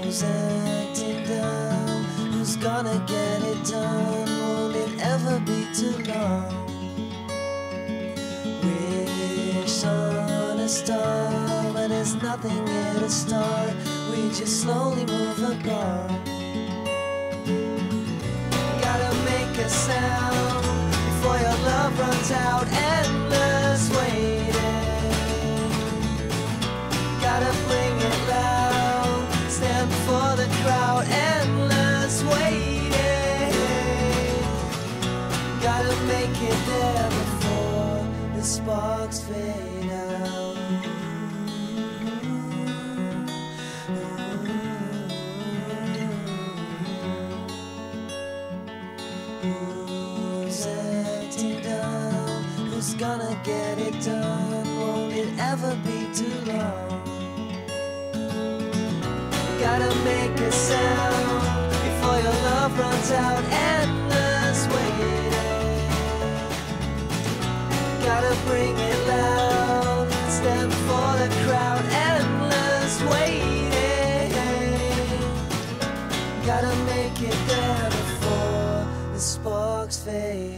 Who's acting dumb? Who's gonna get it done? Won't it ever be too long? Wish on a star, but there's nothing here to start. We just slowly move apart. Gotta make a sound before your love runs out. Endless waiting. Gotta bring it loud. Stand before the crowd. Endless waiting. Gotta make it there before the sparks fade out. Who's acting dumb? Who's gonna get it done? Won't it ever be too long? Gotta make a sound before your love runs out. Endless waiting. Gotta bring it loud. Stand before the crowd. Endless waiting. Gotta make it there before the sparks fade.